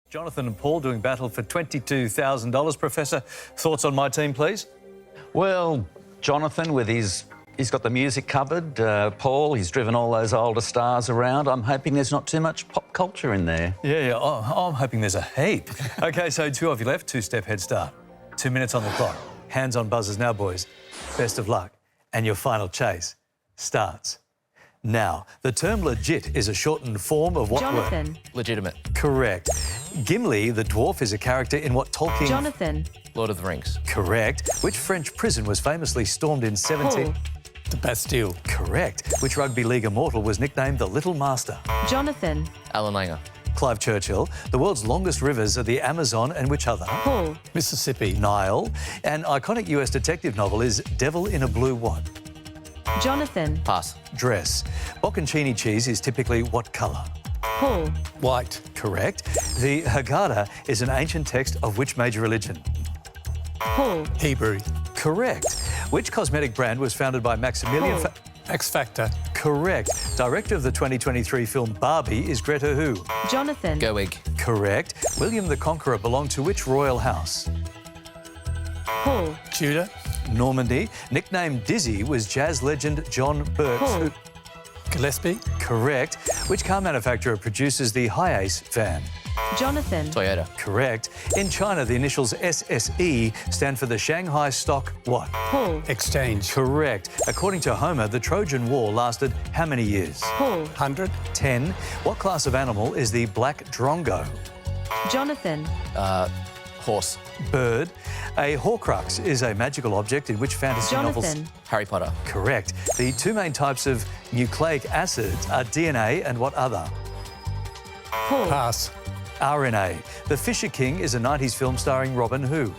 Jonathan and Paul doing battle for $22,000. Professor, thoughts on my team, please? Well, Jonathan, he's got the music covered. Paul, he's driven all those older stars around. I'm hoping there's not too much pop culture in there. Yeah. I'm hoping there's a heap. OK, so two of you left, two-step head start. 2 minutes on the clock. Hands on buzzers now, boys. Best of luck. And your final chase starts now. The term legit is a shortened form of what Jonathan. word? Legitimate. Correct. Gimli, the dwarf, is a character in what Tolkien... Jonathan. Lord of the Rings. Correct. Which French prison was famously stormed in 17... Paul. The Bastille. Correct. Which rugby league immortal was nicknamed the Little Master? Jonathan. Alan Langer. Clive Churchill. The world's longest rivers are the Amazon and which other? Paul. Mississippi. Nile. An iconic US detective novel is Devil in a Blue what? Jonathan. Pass. Dress. Bocconcini cheese is typically what colour? Paul. White. Correct. The Haggadah is an ancient text of which major religion? Paul. Hebrew. Correct. Which cosmetic brand was founded by Maximilian... Paul. X Factor. Correct. Director of the 2023 film Barbie is Greta who? Jonathan. Gerwig. Correct. William the Conqueror belonged to which royal house? Paul. Tudor. Normandy. Nicknamed Dizzy was jazz legend John Burke. Paul. Gillespie. Correct. Which car manufacturer produces the Hi-Ace van? Jonathan. Toyota. Correct. In China, the initials SSE stand for the Shanghai Stock what? Paul. Exchange. Correct. According to Homer, the Trojan War lasted how many years? Paul. 100. 10. What class of animal is the black drongo? Jonathan. Horse. Bird. A Horcrux is a magical object in which fantasy novels... Jonathan. Harry Potter. Correct. The two main types of nucleic acids are DNA and what other? Paul. Pass. RNA. The Fisher King is a 90s film starring Robin who?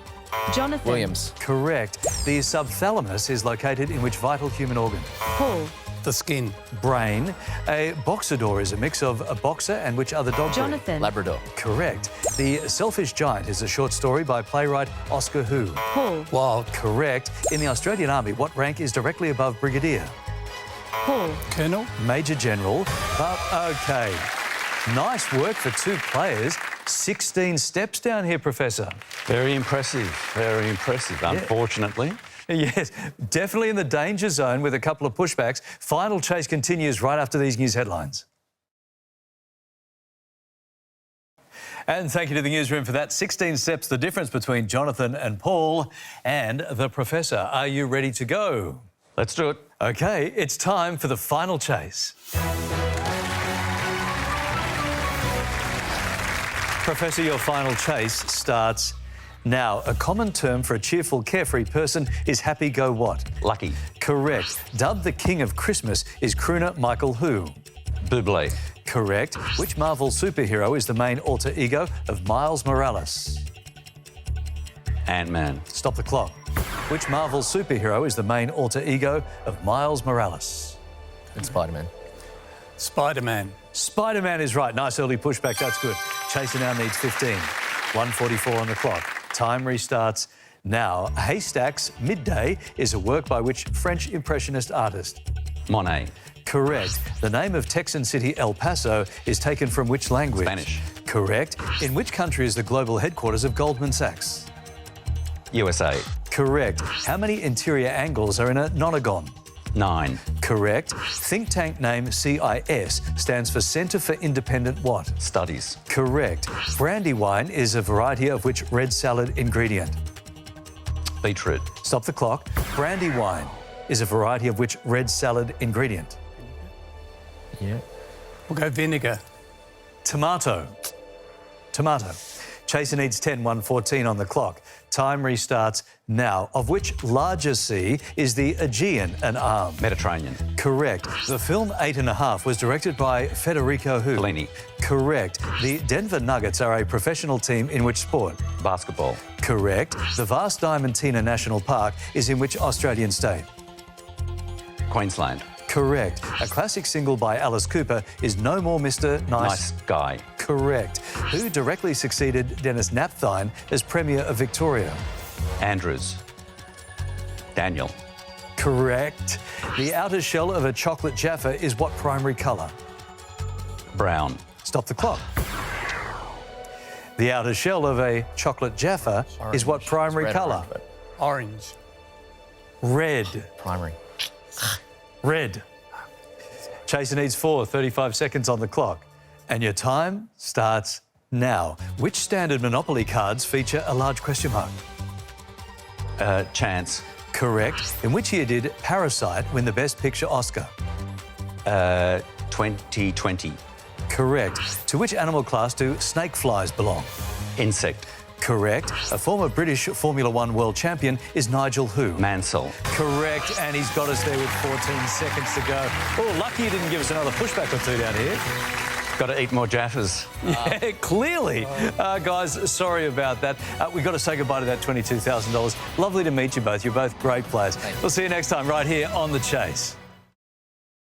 Jonathan. Williams. Correct. The subthalamus is located in which vital human organ? Paul. The skin. Brain. A boxador is a mix of a boxer and which other dog breed? Jonathan. Labrador. Correct. The Selfish Giant is a short story by playwright Oscar who? Paul. Wild. Correct. In the Australian Army, what rank is directly above Brigadier? Paul. Colonel. Major General. But, OK. Nice work for two players. 16 steps down here, Professor. Very impressive, very impressive, unfortunately. Yes, definitely in the danger zone with a couple of pushbacks. Final chase continues right after these news headlines. And thank you to the newsroom for that. 16 steps, the difference between Jonathan and Paul and the Professor. Are you ready to go? Let's do it. OK, it's time for the final chase. Professor, your final chase starts now. A common term for a cheerful, carefree person is happy-go-what? Lucky. Correct. Dubbed the King of Christmas is crooner Michael who? Bublé. Correct. Which Marvel superhero is the main alter ego of Miles Morales? Ant-Man. Stop the clock. Which Marvel superhero is the main alter ego of Miles Morales? And Spider-Man. Spider-Man. Spider-Man is right. Nice early pushback. That's good. Chaser now needs 15. 1:44 on the clock. Time restarts now. Haystacks Midday is a work by which French Impressionist artist? Monet. Correct. The name of Texan city El Paso is taken from which language? Spanish. Correct. In which country is the global headquarters of Goldman Sachs? USA. Correct. How many interior angles are in a nonagon? 9. Correct. Think tank name CIS stands for Centre for Independent what? Studies. Correct. Brandywine is a variety of which red salad ingredient? Beetroot. Stop the clock. Brandywine is a variety of which red salad ingredient? Yeah. We'll go vinegar. Tomato. Tomato. Chaser needs 10, 1:14 on the clock. Time restarts now. Of which larger sea is the Aegean an arm? Mediterranean. Correct. The film 8.5 was directed by Federico who? Fellini. Correct. The Denver Nuggets are a professional team in which sport? Basketball. Correct. The vast Diamantina National Park is in which Australian state? Queensland. Correct. A classic single by Alice Cooper is No More Mr. Nice guy. Correct. Who directly succeeded Dennis Napthine as Premier of Victoria? Andrews. Daniel. Correct. The outer shell of a chocolate Jaffa is what primary colour? Brown. Stop the clock. The outer shell of a chocolate Jaffa is what Orange. primary It's red colour? orange, but Orange. Red. primary. Red. Chaser needs 35 seconds on the clock. And your time starts now. Which standard Monopoly cards feature a large question mark? Chance. Correct. In which year did Parasite win the Best Picture Oscar? 2020. Correct. To which animal class do snake flies belong? Insect. Correct. A former British Formula One world champion is Nigel who? Mansell. Correct. And he's got us there with 14 seconds to go. Oh, lucky you didn't give us another pushback or two down here. Got to eat more Jaffas. Yeah, clearly. Guys, sorry about that. We've got to say goodbye to that $22,000. Lovely to meet you both. You're both great players. We'll see you next time right here on The Chase.